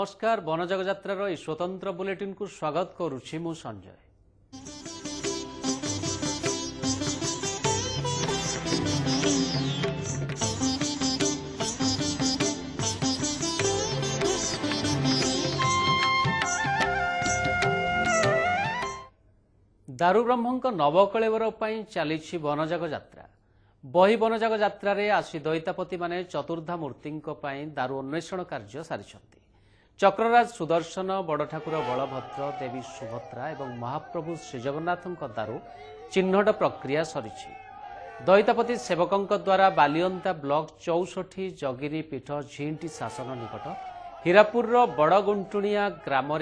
नमस्कार वनजग यात्रार यह स्वतंत्र बुलेटिन को स्वागत करुछि मु संजय। दारुब्रह्मଙ୍କ नवकलेवर चली वनजग यात्रा। बही वनजग यात्रा आसी दैतापति माने चतुर्धा मूर्ति दारु अन्वेषण कार्य सारी। चक्रराज सुदर्शन, बड़ ठाकुर बलभद्र, देवी सुभद्रा एवं महाप्रभु श्रीजगन्नाथ दारु चिन्हट प्रक्रिया सरी। दैतापति सेवकों द्वारा बालियंता ब्लॉक 64 जगिनी पीठ झींटी शासन निकट हीरापुर बड़गुंटुणिया ग्राम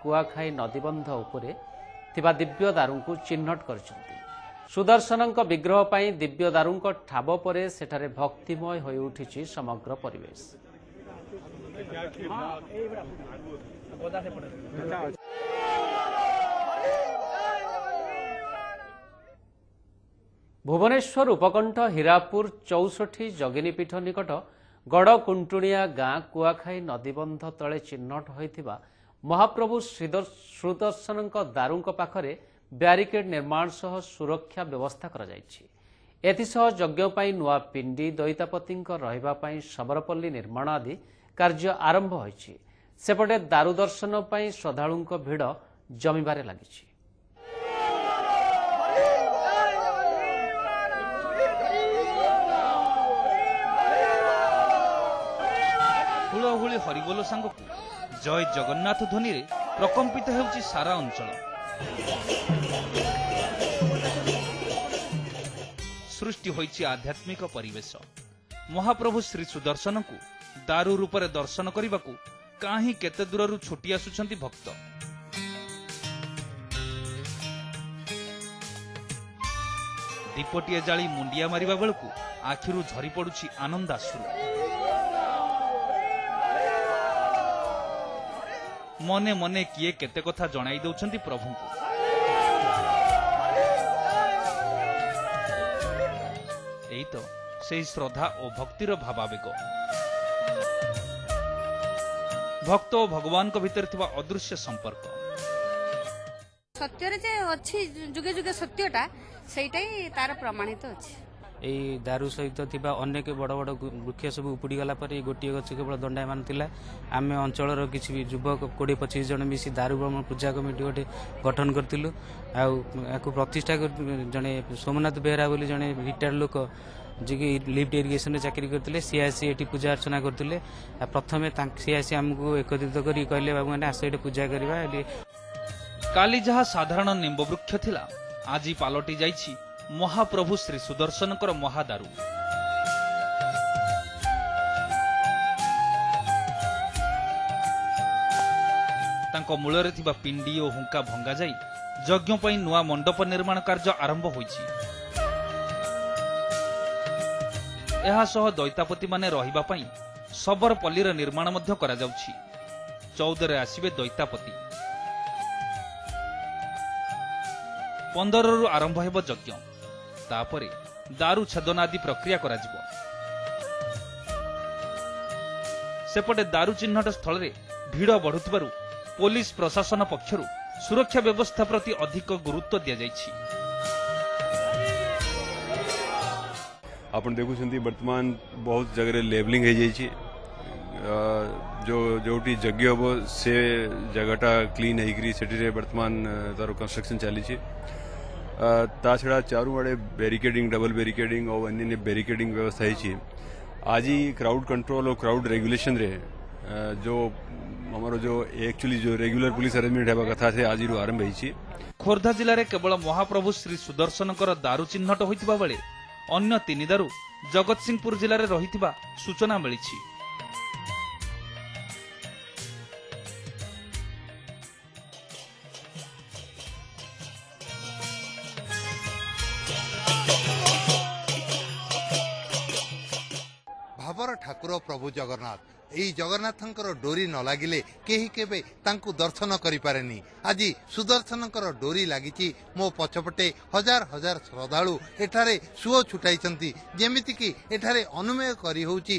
कुआखाई नदीबंध उपरे थिबा दिव्य दारू को चिन्हट कर सुदर्शन विग्रह पर दिव्य दारू ठाब पर सेठारे भक्तिमय हो उठी समग्र परिवेश। भुवनेश्वर उपकंठ हीरापुर 64 जगिनीपीठ निकट गड़कुंटुणिया गाँ कुआखाई नदीबंध तले चिन्हट होइथिबा महाप्रभु सुदर्शन दारू पाखरे ब्यारिकेड निर्माण सह सुरक्षा व्यवस्था करा जायछि। एथिसह यज्ञ नुआ पिंडी दैतापति रहिबापई सबरपल्ली निर्माण आदि कार्य आरंभ होइछि। सेपटे दारू दर्शन पर श्रद्धालुं भिड़ जमीबारे लागिछि। हुलहुली हरिबोल सांग जय जगन्नाथ ध्वनि प्रकंपित होउछि सारा अंचल। सृष्टि होइछि आध्यात्मिक परिवेश। महाप्रभु श्री सुदर्शन को दारू रूप में दर्शन करने को कहीं केते दूररू छुटी आसुछंती भक्त। दीपटिए जाली मुंडिया मारिबा बेलकु आखिरु झरी पड़ुछि आनंद आश्रु। मने मने किए केते कथा जणाई दउछंती प्रभु को। एई तो सेही श्रद्धा और भक्तिर भावावेग। भक्त और भगवान को भीतर थिबा अदृश्य संपर्क। सत्य जे अछि जुगे जुगे सत्यटा सेइटाई तार प्रमाणित अछि। एई दारू सहित थिबा अनेक बड़ बड़ वृक्ष सब उपुड़ी गला पर गोटे गछ केवल दंडायमान थिला। आमे अंचलर किछि भी युवक 20-25 जन मिसी दारू ब्रह्म पूजा कमिटी गोटे गठन करथिलु। आकु प्रतिष्ठा जने सोमनाथ बेहरा बोली जने रिटायर्ड लोक जी लिफ्ट इरिगेशन चाकरी करते सी आसी ये पूजा अर्चना करते। प्रथम सी आसी आमको एकत्रित कर कहले बाबू मैंने आस ये पूजा करवा। काली जहा साधारण निंब वृक्ष थिला आज पालटी जाइछि महाप्रभु श्री सुदर्शन महादारू। तांको मूलरे थिबा पिंडी और हुंका भंगा जाई यज्ञ पई नुआ मंडप निर्माण कार्य आरंभ होइछि। एहा सह दैतापति माने रहिबा पई सबरपल्लीर निर्माण मध्य करा जाउछि। 14 रे आसीबे दैतापति। 15 रु आरंभ हेबो यज्ञ। तापरे दारू छेदन आदि प्रक्रिया करा जिवो। सेपटे दारू चिन्हट स्थल रे भीड़ बढ़ुथिबारु पुलिस प्रशासन पक्षरु सुरक्षा व्यवस्था प्रति अधिक गुरुत्व दिया जाइछि। आपण देखुछंती वर्तमान बहुत जगह लेबलिंग हो जाइछि। जो जोटी यज्ञ हम से जगहटा क्लीन होगी से वर्तमान तार कंस्ट्रक्शन चली। ता छड़ा चारू आड़े बैरिकेडिंग डबल बैरिकेडिंग और अन्य बैरिकेडिंग व्यवस्था है। आज ही क्राउड कंट्रोल और क्राउड रेगुलेशन रे जो हमारो जो एक्चुअली जो रेगुलर पुलिस अरेंजमेंट है कथा से आज आरंभ होइछि। खोर्धा जिले में केवल महाप्रभु श्री सुदर्शन दारू चिन्हट होइतिबा बेले अन्य 3 दारू जगतसिंहपुर जिले में रहितिबा सूचना मिलिछि। भावर ठाकुर प्रभु जगन्नाथ এই জগন্নাথଙ୍କର ଡୋରି ନ ଲାଗିଲେ କେହି କେବେ ତାଙ୍କୁ ଦର୍ଶନ କରିପାରେନି। ଆଜି ସୁଦର୍ଶନଙ୍କର ଡୋରି ଲାଗିଛି। ମୋ ପଛପଟେ ହଜାର ହଜାର ଶ୍ରଦ୍ଧାଳୁ ଏଠାରେ ସୁଅ ଛୁଟାଇଛନ୍ତି। ଯେମିତିକି ଏଠାରେ ଅନୁମେୟ କରି ହେଉଛି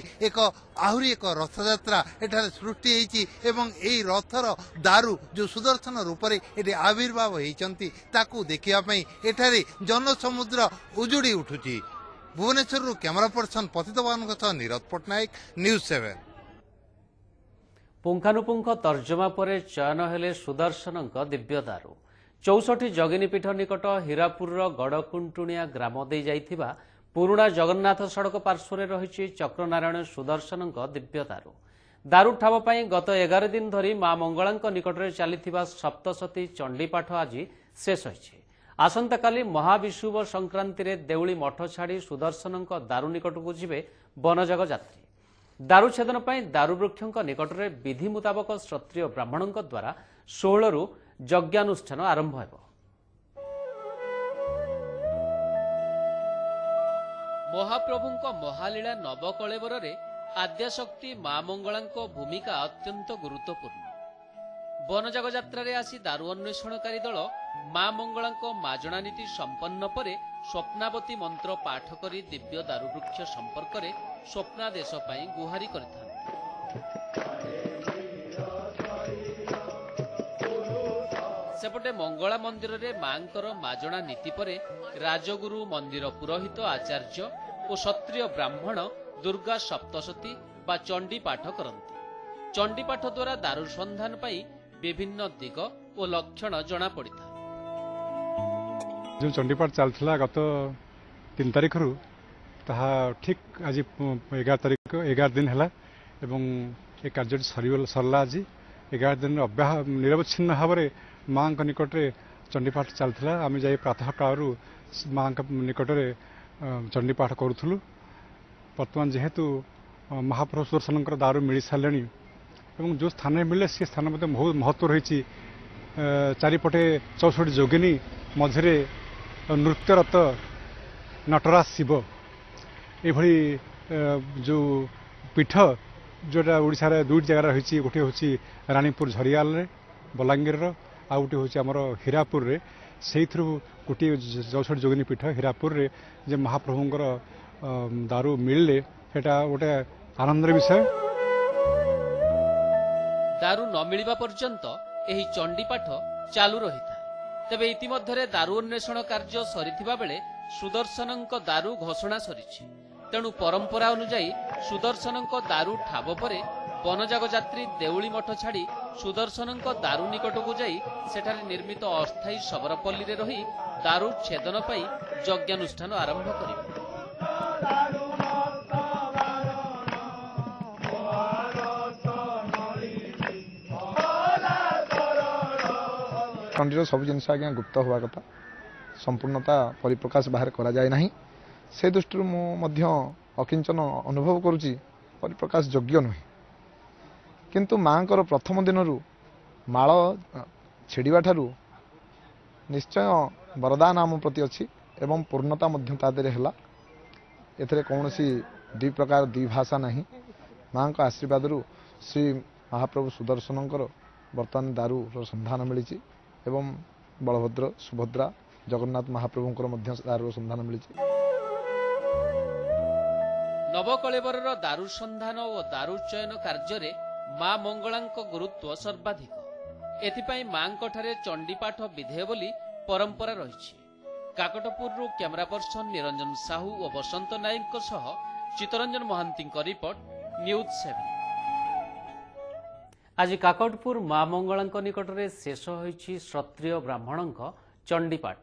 ଆହୁରି ଏକ ରଥଯାତ୍ରା ଏଠାରେ ସୃଷ୍ଟି ହେଇଛି ଏବଂ ଏହି ରଥର ଦାରୁ ଯେଉଁ ସୁଦର୍ଶନ ରୂପରେ ଏଠି ଆବିର୍ଭାବ ହେଇଛନ୍ତି ତାକୁ ଦେଖିବା ପାଇଁ ଏଠାରେ ଜନସମୁଦ୍ର ଉଜୁଡ଼ି ଉଠୁଛି। ଭୁବନେଶ୍ୱରରୁ କ୍ୟାମେରା ପର୍ସନ ପତିତବାନଙ୍କ ସହ ନିରଜ ପଟ୍ଟନାୟକ, ନ୍ୟୁଜ୍ 7। ପୁଙ୍ଖାନୁପୁଙ୍ଖ ତର୍ଜମା ପରେ ଚୟନ ହେଲେ ସୁଦର୍ଶନଙ୍କ ଦିବ୍ୟ ଦାରୁ। 64 ଜଗିନୀପୀଠ ନିକଟ ହୀରାପୁରର ଗଡ଼କୁଣ୍ଟୁଣିଆ ଗ୍ରାମ ଦେଇ ଯାଇଥିବା ପୁରୁଣା ଜଗନ୍ନାଥ ସଡ଼କ ପାର୍ଶ୍ୱରେ ରହିଛି ଚକ୍ରନାରାୟଣ ସୁଦର୍ଶନଙ୍କ ଦିବ୍ୟ ଦାରୁ। ଦାରୁ ଠାବ ପାଇଁ ଗତ 11 ଦିନ ଧରି ମା ମଙ୍ଗଳାଙ୍କ ନିକଟରେ ଚାଲିଥିବା ସପ୍ତଶତୀ ଚଣ୍ଡୀପାଠ ଆଜି ଶେଷ ହୋଇଛି। ଆସନ୍ତାକାଲି ମହାବିଷୁବ ସଂକ୍ରାନ୍ତିରେ ଦେଉଳି ମଠ ଛାଡ଼ି ସୁଦର୍ଶନଙ୍କ ଦାରୁ ନିକଟକୁ ଯିବେ ବନଜାଗ ଯାତ୍ରୀ। ଦାରୁ ଛେଦନ ପାଇଁ ଦାରୁବୃକ୍ଷଙ୍କ ନିକଟରେ ବିଧି ମୁତାବକ କ୍ଷତ୍ରିୟ ବ୍ରାହ୍ମଣଙ୍କ ଦ୍ୱାରା 16ରୁ ଯଜ୍ଞାନୁଷ୍ଠାନ ଆରମ୍ଭ ହେବ। ମହାପ୍ରଭୁଙ୍କ ମହାଲୀଳା ନବକଳେବରରେ ଆଦ୍ୟାଶକ୍ତି ମା ମଙ୍ଗଳାଙ୍କ ଭୂମିକା ଅତ୍ୟନ୍ତ ଗୁରୁତ୍ୱପୂର୍ଣ୍ଣ। ବନଜାଗ ଯାତ୍ରାରେ ଆସି ଦାରୁ ଅନ୍ୱେଷଣକାରୀ ଦଳ ମା ମଙ୍ଗଳାଙ୍କ ମାଜଣା ନୀତି ସମ୍ପନ୍ନ ପରେ ସ୍ୱପ୍ନାବତୀ ମନ୍ତ୍ର ପାଠ କରି ଦିବ୍ୟ ଦାରୁବୃକ୍ଷ ସମ୍ପର୍କରେ ସ୍ୱପ୍ନାଦେଶ ପାଇଁ ଗୁହାରି କରିଥାନ୍ତି। ସେପଟେ ମଙ୍ଗଳା ମନ୍ଦିରରେ ମାଙ୍କର ମାଜଣା ନୀତି ପରେ ରାଜଗୁରୁ ମନ୍ଦିର ପୁରୋହିତ ଆଚାର୍ଯ୍ୟ ଓ କ୍ଷତ୍ରିୟ ବ୍ରାହ୍ମଣ ଦୁର୍ଗା ସପ୍ତଶତୀ ବା ଚଣ୍ଡୀପାଠ କରନ୍ତି। ଚଣ୍ଡୀପାଠ ଦ୍ୱାରା ଦାରୁ ସନ୍ଧାନ ପାଇଁ ବିଭିନ୍ନ ଦିଗ ଓ ଲକ୍ଷଣ ଜଣାପଡ଼ିଥାଏ। जो चंडीपाठ चलता गत 3 तारिखरू ताहा ठीक आज 11 तारिख 11 दिन है एवं ये कार्य सरला। आज 11 दिन निरवच्छिन्न भाव में माँ निकट में चंडीपाठ चलता। आम जा प्रातः कालू माँ निकट में चंडीपाठ करूँ। बर्तमान जेहेतु महाप्रभु सुदर्शन दारू मिल सारे और जो स्थान मिले से स्थान मध्य बहुत महत्व रही। चारिपटे 64 जोगिनी मझे नृत्यरत नटराज शिव ये जो पीठ जोटा ओडिशा रे 2 जगह रही। गोटे हूँ रानीपुर झरियाल बलांगीर आ गोटे हूँ आमर हीरापुर रे। से गोटे 64 जोगिनी पीठ हीरापुर रे जे महाप्रभुंकर दारू मिलले सेटा गोटे आनंदर विषय। दारू न मिलिबा पर्यंत एही चंडीपाठ चालू रही था। तेबे इतिमध्यरे दारू अन्वेषण कार्य सरिथिबा बेले सुदर्शनଙ୍କ दारू घोषणा सरिछि। तेणु परंपरा अनुसार सुदर्शनଙ୍କ दारू ठाब परे बनजाग यात्री देउली मठ छाड़ी सुदर्शनଙ୍କ दारू निकटକୁ ଯାଇ ସେଠାରେ ନିର୍ମିତ ଅସ୍ଥାୟୀ ଶବରପଲ୍ଲୀରେ ରହି ଦାରୁ ଛେଦନ ପାଇଁ ଯଜ୍ଞାନୁଷ୍ଠାନ ଆରମ୍ଭ କରିବେ। चंडीर सब जिन आज्ञा गुप्त हवा कथा संपूर्णता परिप्रकाश बाहर करा जाए नहीं। से दृष्टि मध्य अकिंचन अनुभव करुच्ची परिप्रकाश योग्य नुहे। किंतु माँ प्रथम दिन माल छेड़ा ठारू निश्चय वरदान आम प्रति अच्छी एवं पूर्णता है। एथे कौन दुई प्रकार दुई भाषा नहीं। माँ आशीर्वाद श्री महाप्रभु सुदर्शन बर्तमान दारू संधान मिली एवं बलभद्र सुभद्रा जगन्नाथ महाप्रभुंकर दारू संधान मिली। नवकलेबर दारू संधान और दारू चयन कार्य माँ मंगलांक गुरुत्व सर्वाधिक। एथिपाई मांक ठारे चंडीपाठ विधेय बोली परंपरा रही। काकटपुर कैमरा पर्सन निरंजन साहू और बसंत नायक सह चित्तरंजन महांती रिपोर्ट न्यूज 7। आज काकटपुर माँ मंगलांक निकट में शेष होइछि क्षत्रिय ब्राह्मणଙ୍କ चंडीपाठ।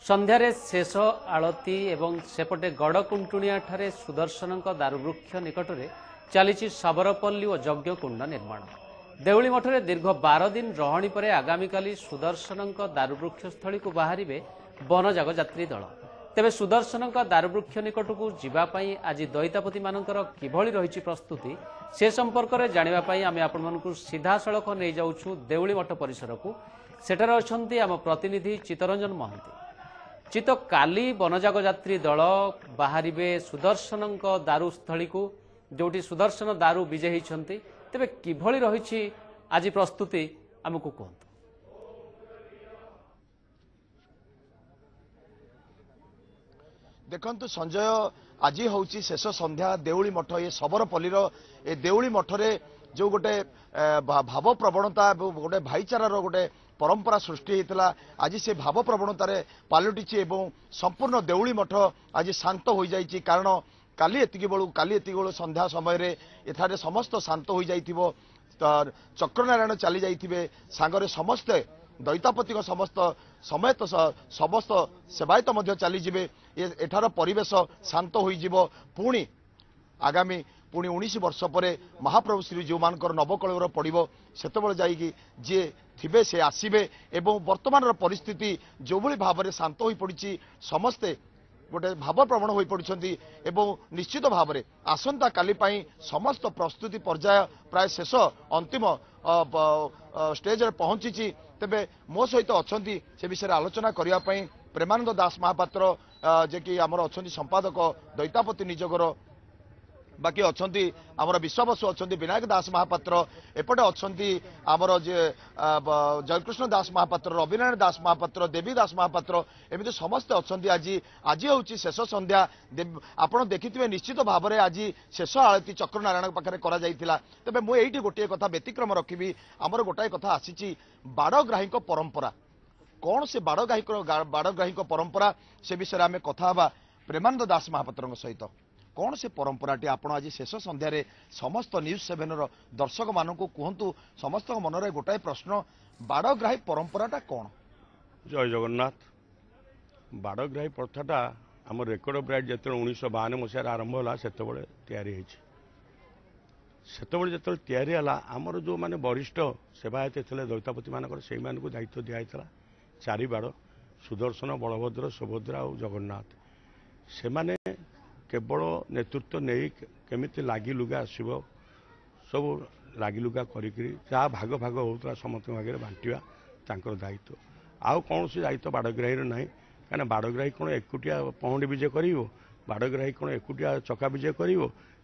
संध्यारे शेष आलती एवं सेपटे गड़कुंटुणिया ठारे सुदर्शनଙ୍କ दारुवृक्ष निकट में चली शबरपल्ली और यज्ञकुंड निर्माण। देउली मठरे दीर्घ 12 दिन रही पर आगामीकाली सुदर्शनଙ୍କ दारुवृक्ष स्थली को बाहरिबे बनजाग यात्री दल। तेबे सुदर्शनଙ୍କ दारुवृक्ष निकटकू जीवाई आज दैतापति मानकर किभଳି रही प्रस्तुति से संपर्क में जानापी आम आपको सीधा सड़क नहीं जाऊँ देउली मठ परिसर को। सेठार अच्छा आम प्रतिनिधि चित्तरंजन महांती। चित्त काली बनजाग यात्री दल बाहरिबे सुदर्शनଙ୍କ दारुस्थली को जोटी सुदर्शन दारू विजयी होइछन्ति तेबे किभଳି रहिछि आज प्रस्तुति आमको कहतु। देखंतु संजय आज हूँ शेष संध्या देउली मठ ये सबरपल्लीर ए देउली मठरे जो गोटे भाव प्रवणता गोटे भाईचारार गोटे परंपरा सृष्टि होता आज से भाव प्रवणतार पालटिची एवं संपूर्ण देउली मठ आज शांत हो जाइए कारण काली एतिकी बेलू संध्या समय एठारे समस्त शांत हो जाइथिबो चक्रनारायण चली जाइथिबे सांगरे समस्ते दैतापति समस्त समेत समस्त सेवायत मध्य चली जिबे एठार परिवेश शांत हो जिवो पुणी आगामी पुणी 19 वर्ष पर महाप्रभु श्री जीव मानकर नवकलेवर पड़ो सेतबेले जाइकी जे थिबे से आसीबे एवं वर्तमान परिस्थिति जो भली भाव में शांत हो पड़ी समस्ते गोटे भाव प्रवण हो पड़ती एवं निश्चित भाव में आसंता काली पाई समस्त प्रस्तुति पर्याय प्राय शेष अंतिम स्टेज रे पहुंची तेबे मो सहित अच्छा से विषय आलोचना करने प्रेमानंद दास महापात्र जे कि आमर अच्छा संपादक दैतापति निजोगर बाकी अच्छा आमर विश्वाबसु अच्छा विनायक दास महापात्र एपटे अच्छा आमर जे जयकृष्ण दास महापात्र रविनारायण दास महापात्र देवी दास महापात्र एमती समस्ते अच्छा आज हूँ शेष संध्या आप देखिए निश्चित भाव में आज शेष आळती चक्रनारायण पाखे करा तेज मुझे गोटे कथा व्यतिक्रम रखी आमर गोटाए कथा आसी बाड़ग्राही परंपरा कौन से बाड़ग्राही परंपरा से विषय आम कथा प्रेमानंद दास महापात्र सहित कौन से परंपराटी आपण आज शेष संध्यारे समस्त न्यूज 7 दर्शक मानक कहतु समस्त मनरे गोटाए प्रश्न बाड़ग्राही परंपराटा कौन। जय जगन्नाथ। बाड़ग्राही प्रथाटा आम रेकर्ड ऑफ राइट जो 1952 मसीह आरंभ है से आमर जो माने वरिष्ठ सेवायत थे दैतापति मानकर से दायित्व दिखाई चारि बाड़ सुदर्शन बलभद्र सुभद्रा और जगन्नाथ से माने केवल नेतृत्व नहीं केमिति लागी लुगा आसब सब लागी लुगा करी जहाँ भाग भाग होता समस्त भागे बांटा तांकर दायित्व आउ कौन से दायित्व बाड़ग्राही ना कहीं बाड़ग्राही कौन एकुटिया पहुंडी विजय कर बाड़ग्राही कौन एकुटिया चका विजय कर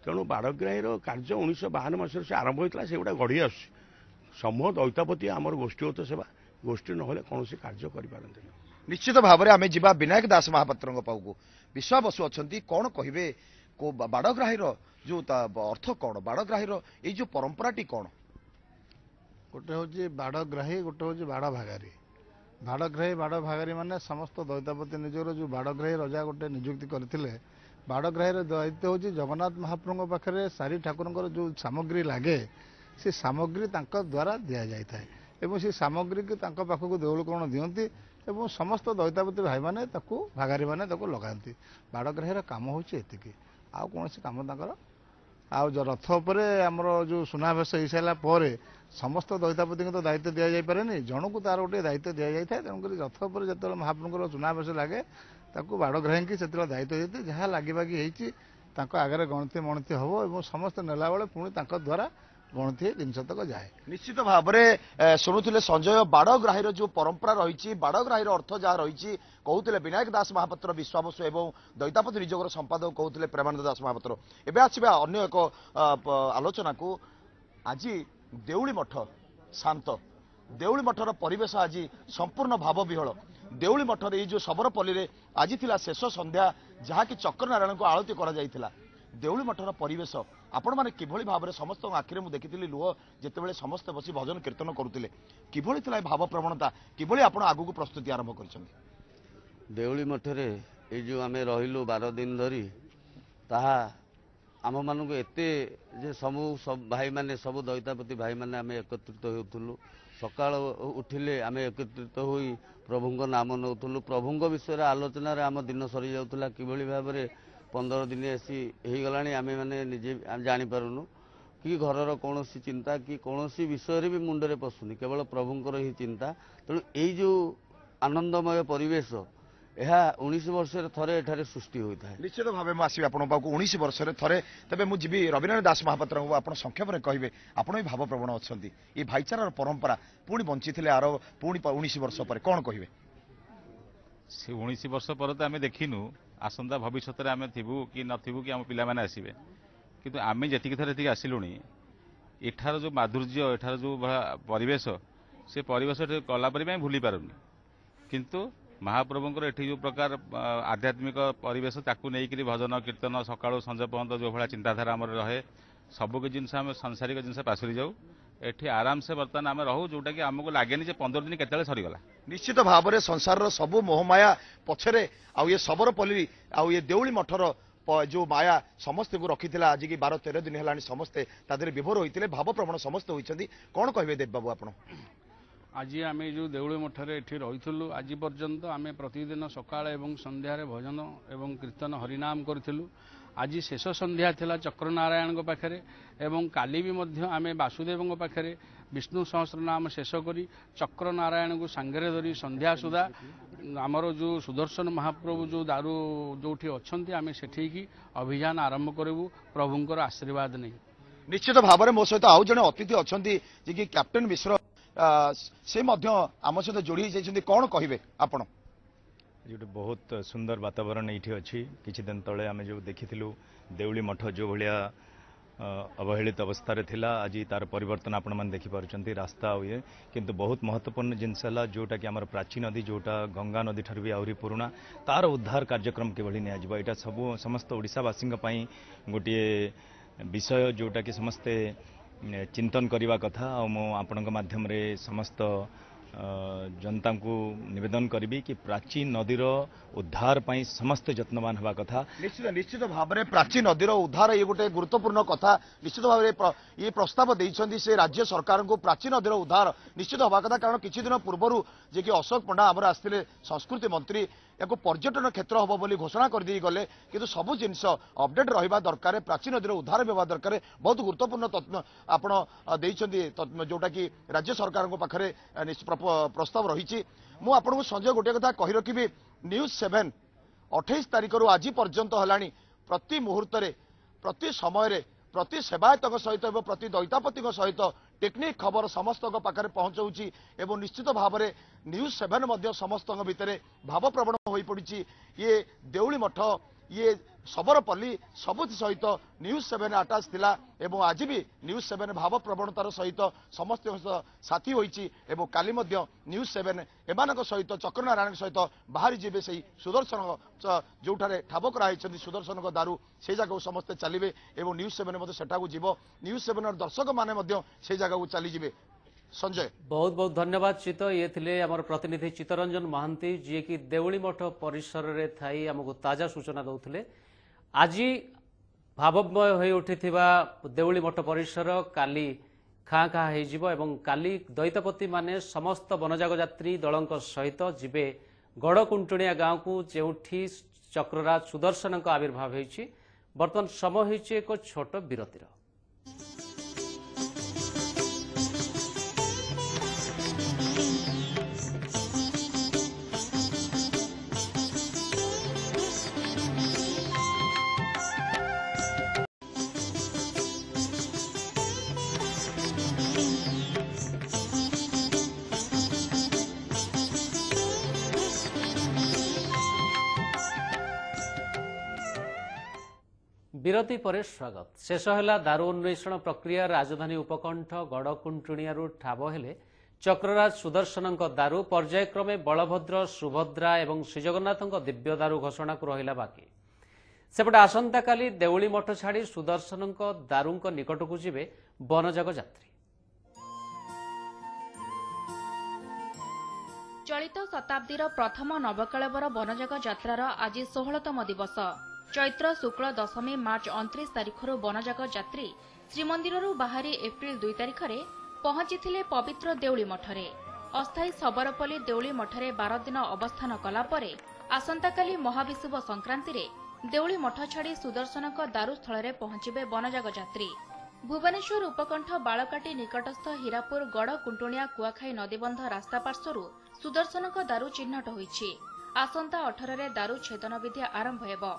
तेणु बाड़ग्राही कार्य 1952 मसीह से आरंभ होता से गोटा गढ़ी आस समूह दैतापति आमर गोष्ठीगत सेवा गोष्ठी ना कौन से कार्य करें निश्चित भाव में आम जा विनायक दास महापात्र पाऊ विश्वाबसु अच्छा कौन कहे को बाड़ग्राहीर जो अर्थ कौन बाड़ग्राहीर ये जो परंपराटी कौन गोटे हूँ बाड़ग्राही गोटे हूँ बाड़ भागारी बाड़ भागारी माने समस्त दैतापति निजर जो बाड़ग्राही रजा गोटे नियुक्ति करते बाड़ग्राहीर दायित्व हूँ जगन्नाथ महाप्रभु पाखे सारी ठाकुर जो सामग्री लगे से सामग्री द्वारा दि जाए एवं से सामग्री की पाखक देउलकरण दियंती एवं समस्त दैतापति भाई माने भागारी माने लगाती बाड़ग्राहीर काम हूँ एतिकी आउ कौन काम रथ पर आमर जो सुनावेश हो सारापर समस्त दैतापति तो दायित्व दि जापे जन को तार गोटे दायित्व दि जाए तेणुक रथ पर जो महाप्रभुर सुनावेश लगे बाड़ग्राही की से दायित्व देते जहाँ लगे बागी आगे गणति मणति हम और समस्त नेला बेले पुणी द्वारा गणति जिनस तक जाए निश्चित भाव में शुणुले संजय बाड़ग्राहीर जो परंपरा रही बाड़ग्राहीर अर्थ जहाँ रही कहते विनायक दास महापात्र विश्वाबसु एवं दैतापति निजोगर संपादक कहते प्रेमानंद दास महापात्र एवं आसवा अन्य एक आलोचना को आज देउली मठ शांत देउली मठर परिवेश आज संपूर्ण भाव विहल देउली मठर ये जो सबरपल्ली आज थिला शेष संध्या जहाँ कि चक्रनारायण को आळती करा जाइथिला देउली मठर परिवेश आपण माने किभଳି भाव में समस्त आखिरे मुझे देखी लुह जितेबाला समस्ते बसी भजन कीर्तन करुले किभଳି थिला भाव प्रवणता किभଳି आपण आगु को प्रस्तुति आरंभ करिसंती देउली मठरे ये जो आमे रहिलु 12 दिन धरी ताहा आम मानक एते जे सब भाई माने सब दैतापति भाई माने आमे एकत्रित होउथुलु सकाळ उठिले आमे एकत्रित होई प्रभुंग नाम नौथुलु प्रभुंग विषय आलोचना रे आम दिन सरी जाउथुला किभଳି भाव में 15 दिन आसी हो गला आमे माने निजे जानी पारुनु कि घरर कौन चिंता कि कौन विषय भी मुंडरे पशुनी केवल प्रभुंकर ही चिंता तेणु यही जो आनंदमय परिवेश यह 19 वर्ष थरे एठारे सृष्टि होता है निश्चित भाव में आसवे आपण पाक 19 वर्ष थरे तेज मुझे जी रविनारायण दास महापात्र को आप संक्षेप में कहे आपण भी भाव प्रवण अच्छा ये भाईचारार परंपरा पुणी बंची थे आर पुणी 19 वर्ष पर कौन कहे से 19 वर्ष पर तो आम देखिनु आसंता भविष्य में आम थी कि नथु कि आम पिला आसवे କିନ୍ତୁ ଆମେ ଯେତିକି ଥର ଏତିକି ଆସିଲୁଣି ଏଠାର ଯେଉଁ ମାଧୁର୍ଯ୍ୟ ଏଠାର ଯେଉଁ ପରିବେଶ ସେ ପରିବେଶ ଗଲା ପରେ ବି ଆମେ ଭୁଲି ପାରୁନି। କିନ୍ତୁ ମହାପ୍ରଭୁଙ୍କର ଏଠି ଯେଉଁ ପ୍ରକାର ଆଧ୍ୟାତ୍ମିକ ପରିବେଶ ତାକୁ ନେଇକରି ଭଜନ କୀର୍ତ୍ତନ ସକାଳୁ ସଞ୍ଜ ପର୍ଯ୍ୟନ୍ତ ଯେଉଁ ଭଳିଆ ଚିନ୍ତାଧାରା ଆମର ରହେ ସବୁ କିଛି ଜିନିଷ ଆମେ ସାଂସାରିକ ଜିନିଷ ପାଶୋରି ଯାଉ। ଏଠି ଆରାମସେ ବର୍ତ୍ତମାନ ଆମେ ରହୁ, ଯୋଉଟାକି ଆମକୁ ଲାଗେନି ଯେ 15 ଦିନ କେତେବେଳେ ସରିଗଲା। ନିଶ୍ଚିତ ଭାବରେ ସଂସାରର ସବୁ ମୋହମାୟା ପଛରେ ଆଉ ଏ ଶବରପଲ୍ଲୀ ଆଉ ଏ ଦେଉଳି ମଠର जो माया समस्त को रखी आज की 12-13 दिन है समस्ते विभोर होते भावप्रवण समस्त होती कौन कहे देव बाबू आप आज आम जो देउल मठरे एठी रहीथुलु आज पर्यंत आम प्रतिदिन सकाळ एवं संध्यारे भजन एवं कीर्तन हरिनाम करथिलु। आज शेष संध्या थिला चक्रनारायण पाखरे एवं काली भी मध्य आम वासुदेव पाखरे विष्णु सहस्रनाम शेष करी चक्रनारायण को सांगरे धरी संध्या सुधा आमर जो सुदर्शन महाप्रभु जो दारू जो अच्छा आम सेठी अभियान आरंभ करूँ प्रभुंकर आशीर्वाद नहीं। निश्चित भाव में मो सहित आउ जड़े अतिथि अच्छा जी कि कैप्टेन मिश्र से आम सहित जोड़ी जाइए कौन कहे आपण जो बहुत सुंदर वातावरण ये अच्छी किछि दिन तले आम जो देखिलु देउली मठ जो भाया अवहेलित अवस्था थिला आज तार परिवर्तन आपण मैंने देखिपुं रास्ता ये किंतु बहुत महत्वपूर्ण जिनस है जोटा कि आम प्राची नदी जोटा गंगा नदी ठार भी आहरी पुराणा तार उद्धार कार्यक्रम किभली नियाजिबो एटा सब समस्त ओडिशावासी गोटे विषय जोटा कि समस्ते चिंतन करने कथा आपण माध्यम समस्त जनता को निवेदन करी कि प्राची नदीर उद्धार पाई समस्त जत्नवान हवा कथा। निश्चित भाव में प्राची नदीर उद्धार ये गोटे गुरुत्वपूर्ण कथा निश्चित भाव में ये प्रस्ताव देइछन्ती से राज्य सरकार को प्राची नदीर उद्धार निश्चित हवा कथा कारण किछि दिन पूर्व जे कि अशोक पंडा आमर आसते संस्कृति मंत्री या पर्यटन क्षेत्र हम बोली घोषणा कर दी गले किंतु सबू जिनस अपडेट रहा दरकार प्राची नदीर उद्धार होगा दरकार बहुत गुरुत्वपूर्ण तत्व आपण जोटा कि राज्य सरकार पाखे प्रस्ताव रही मु आपको संजय गोटे कथा कही रखी News7 28 तारिख रु आज पर्यंत है प्रति मुहूर्त प्रति समय प्रति सेवायत सहित प्रति दैतापति सहित टेक्निक खबर समस्त पाखे पहुंचाऊँगी एवं निश्चित भाव में News7 समस्त भितर भावप्रवण हो पड़ी ये देउली मठ ये सबरपल्ली सबुति सहित News7 आटाच थिला एवं आज भी News7 भाव प्रवणतार सहित समस्त साथी होइछि एवं काली मध्य News7 एमानक सहित चक्रनारायण सहित बाहरी जीवे से सुदर्शन जोठारे ठाब कराई सुदर्शन दारू से जगह समस्ते चलिए एवं News7 सेठाकू जीव News7 दर्शक माने से जगह चलीजे। संजय बहुत बहुत धन्यवाद चित ये थिले आमर प्रतिनिधि चित्तरंजन महांती जी की देउली मठ परिसर रे थाई हमको ताजा सूचना दौथिले। आज भावमय हो उठिथिबा देउली मठ परिसर काली खाँ खाँ हो एवं काली दैतपति माने समस्त वनजाग यात्री दलंक सहित जिबे गड़कुंटुणिया गाँव को जेउठी चक्रराज सुदर्शन आविर्भाव होइछि। वर्तमान समय होइछि एक छोट विरतिर। विरति पर स्वागत शेष है दारू अन्वेषण प्रक्रिया राजधानी उपकंठ गड़कुंटुणियारू ठाब हेले चक्रराज सुदर्शन दारू पर्यायक्रमे बलभद्र सुभद्रा और श्रीजगन्नाथ दिव्य दारू घोषणा को रहा बाकी सेपटे आसंता काली देउली मठ छाड़ी सुदर्शन दारू निकट को जीवे वनजाग यात्री। चलित शताब्दीर प्रथम नवकलेवर वनजाग यात्रार आज 16तम दिवस चैत्र शुक्ल दशमी मार्च 29 तारिख वनजाग यात्री श्रीमंदिर बाहरी एप्रिल 2 तारिख में पहुंची पवित्र देउली मठरे अस्थायी सबरपल्ली देउली मठरे 12 दिन अवस्थान कलापरे आसंताकाली महाविषुव संक्रांति रे देउली मठ छाड़ी सुदर्शन दारूस्थल में पहुंचे वनजाग यात्री। भुवनेश्वर उपकंठ बालकाटी निकटस्थ हीरापुर गड़कुंटुणिया कुआखाई नदीबंध रास्ता पार्श्वरू सुदर्शन दारू चिन्हट होइछि। आसंता 18 रे दारू छेदन विधि आरंभ हेबो।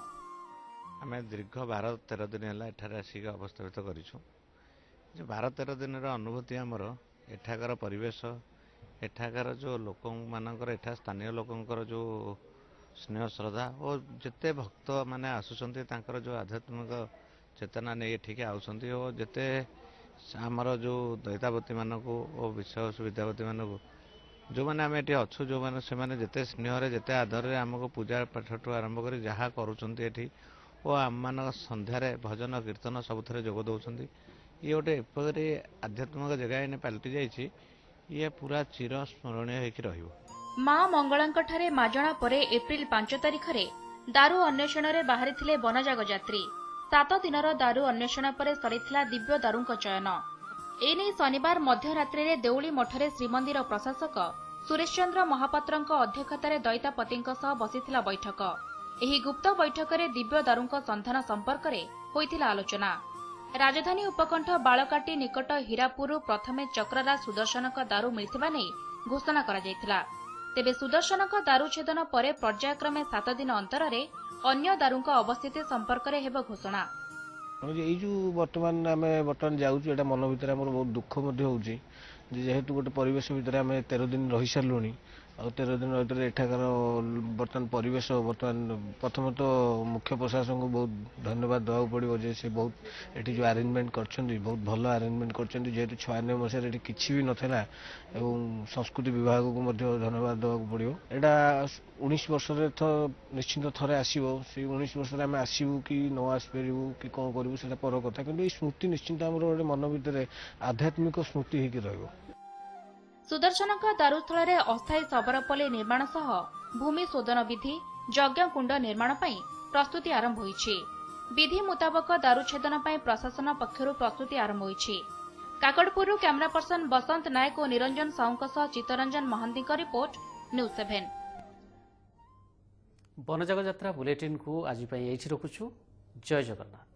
आम दीर्घ 12-13 दिन है एठार आसिक अवस्थापित करूँ 12-13 दिन अनुभूति आमर एठाकार परिवेश एठाकार जो लोक मानकर एठा स्थानीय लोकंकर जो स्नेह श्रद्धा और जिते भक्त माने आसुचंती तांकर जो आध्यात्मिक ଚେତନା ନେଇ ଏଠିକି ଆଉଛନ୍ତି ଓ ଯେତେ ଆମର ଯେଉଁ ଦୈତାପତିମାନଙ୍କୁ ଓ ବିଶ୍ୱ ବିଦ୍ୟାପତିମାନଙ୍କୁ ଯେଉଁମାନେ ଆମେ ଏଠି ଅଛୁ ଯେଉଁମାନେ ସେମାନେ ଯେତେ ସ୍ନେହରେ ଯେତେ ଆଦରରେ ଆମକୁ ପୂଜା ପାଠଠୁ ଆରମ୍ଭ କରି ଯାହା କରୁଛନ୍ତି ଏଠି ଓ ଆମମାନଙ୍କ ସନ୍ଧ୍ୟାରେ ଭଜନ କୀର୍ତ୍ତନ ସବୁଥିରେ ଯୋଗ ଦେଉଛନ୍ତି। ଇଏ ଗୋଟେ ଏପରି ଆଧ୍ୟାତ୍ମିକ ଜାଗା ଏଇନେ ପାଲଟି ଯାଇଛି, ଇଏ ପୁରା ଚିର ସ୍ମରଣୀୟ ହେଇକି ରହିବ। ମା ମଙ୍ଗଳାଙ୍କଠାରେ ମାଜଣା ପରେ ଏପ୍ରିଲ 5 ତାରିଖରେ ଦାରୁ ଅନ୍ୱେଷଣରେ ବାହାରିଥିଲେ ବନଜାଗ ଯାତ୍ରୀ। 7 ଦିନର ଦାରୁ ଅନ୍ୱେଷଣ ପରେ ସରିଥିଲା ଦିବ୍ୟ ଦାରୁଙ୍କ ଚୟନ। ଏନେଇ ଶନିବାର ମଧ୍ୟରାତ୍ରିରେ ଦେଉଳି ମଠରେ ଶ୍ରୀମନ୍ଦିର ପ୍ରଶାସକ ସୁରେଶ ଚନ୍ଦ୍ର ମହାପାତ୍ରଙ୍କ ଅଧ୍ୟକ୍ଷତାରେ ଦଇତାପତିଙ୍କ ସହ ବସିଥିଲା ବୈଠକ। ଏହି ଗୁପ୍ତ ବୈଠକରେ ଦିବ୍ୟ ଦାରୁଙ୍କ ସନ୍ଧାନ ସମ୍ପର୍କରେ ହୋଇଥିଲା ଆଲୋଚନା। ରାଜଧାନୀ ଉପକଣ୍ଠ ବାଳକାଟି ନିକଟ ହୀରାପୁରରୁ ପ୍ରଥମେ ଚକ୍ରରାଜ ସୁଦର୍ଶନଙ୍କ ଦାରୁ ମିଳିଥିବା ନେଇ ଘୋଷଣା କରାଯାଇଥିଲା। ତେବେ ସୁଦର୍ଶନଙ୍କ ଦାରୁ ଛେଦନ ପରେ ପର୍ଯ୍ୟାୟକ୍ରମେ 7 ଦିନ ଅନ୍ତରରେ ଅନ୍ୟ ଦାରୁଙ୍କ ଅବସ୍ଥିତି ସମ୍ପର୍କରେ ହେବ ଘୋଷଣା। ଏଇ ଯେଉଁ ବର୍ତ୍ତମାନ ଯାଉଛୁ ଏଇଟା ମନ ଭିତରେ ଆମର ବହୁତ ଦୁଃଖ ମଧ୍ୟ ହେଉଛି ଯେ ଯେହେତୁ ଗୋଟେ ପରିବେଶ ଭିତରେ ଆମେ 13 ଦିନ ରହିସାରିଲୁଣି ଆଉ 13 ଦିନ ଭିତରେ ଏଠାକାର ବର୍ତ୍ତମାନ ପରିବେଶ ପ୍ରଥମତଃ ମୁଖ୍ୟ ପ୍ରଶାସନକୁ ବହୁତ ଧନ୍ୟବାଦ ଦେବାକୁ ପଡ଼ିବ ଯେ ସେ ବହୁତ ଏଠି ଯେଉଁ ଆରେଞ୍ଜମେଣ୍ଟ କରିଛନ୍ତି ବହୁତ ଭଲ ଆରେଞ୍ଜମେଣ୍ଟ କରିଛନ୍ତି। ଯେହେତୁ 96 ମସିହାରେ ଏଠି କିଛି ବି ନଥିଲା ଏବଂ ସଂସ୍କୃତି ବିଭାଗକୁ ମଧ୍ୟ ଧନ୍ୟବାଦ ଦେବାକୁ ପଡ଼ିବ। ଏଇଟା 19 ବର୍ଷରେ ନିଶ୍ଚିନ୍ତ ଥରେ ଆସିବ। ସେଇ 19 ବର୍ଷରେ ଆମେ ଆସିବୁ କି ନ ଆସିପାରିବୁ କି କ'ଣ କରିବୁ ସେଇଟା ପର କଥା, କିନ୍ତୁ ଏଇ ସ୍ମୃତି ନିଶ୍ଚିନ୍ତ ଆମର ଗୋଟେ ମନ ଭିତରେ ଆଧ୍ୟାତ୍ମିକ ସ୍ମୃତି ହେଇକି ରହିବ। ସୁଦର୍ଶନଙ୍କ ଦାରୁସ୍ଥଳରେ ଅସ୍ଥାୟୀ ଶବରପଲ୍ଲୀ ନିର୍ମାଣ ସହ ଭୂମି ଶୋଧନ ବିଧି ଯଜ୍ଞକୁଣ୍ଡ ନିର୍ମାଣ ପାଇଁ ପ୍ରସ୍ତୁତି ଆରମ୍ଭ ହୋଇଛି। ବିଧି ମୁତାବକ ଦାରୁଛେଦନ ପାଇଁ ପ୍ରଶାସନ ପକ୍ଷରୁ ପ୍ରସ୍ତୁତି ଆରମ୍ଭ ହୋଇଛି। କାକଡ଼ପୁରରୁ କ୍ୟାମେରା ପର୍ସନ ବସନ୍ତ ନାୟକ ଓ ନିରଞ୍ଜନ ସାହୁଙ୍କ ସହ ଚିତ୍ତରଞ୍ଜନ ମହାନ୍ତିଙ୍କ ରିପୋର୍ଟ ନ୍ୟୁଜ୍ 7। ବନଜାଗ ଯାତ୍ରା ବୁଲେଟିନ୍କୁ ଆଜି ପାଇଁ ଏଇଠି ରଖୁଛୁ। ଜୟ ଜଗନ୍ନାଥ।